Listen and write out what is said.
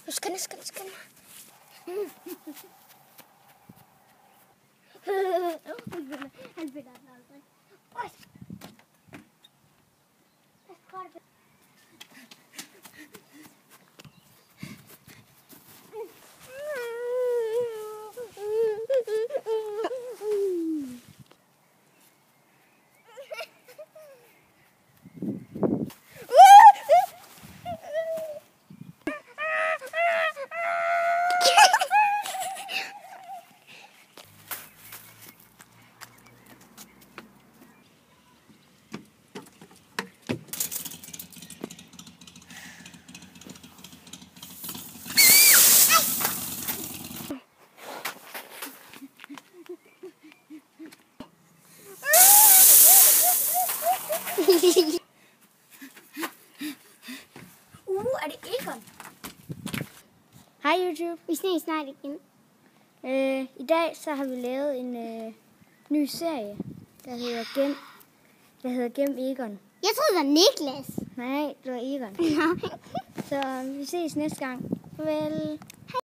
Skynd dig. Han finder den aldrig. Er det Egon? Hej YouTube. Vi ses snart igen. I dag så har vi lavet en ny serie, der hedder Gem Egon. Jeg troede, det var Niklas. Nej, det var Egon. Så vi ses næste gang. Farvel.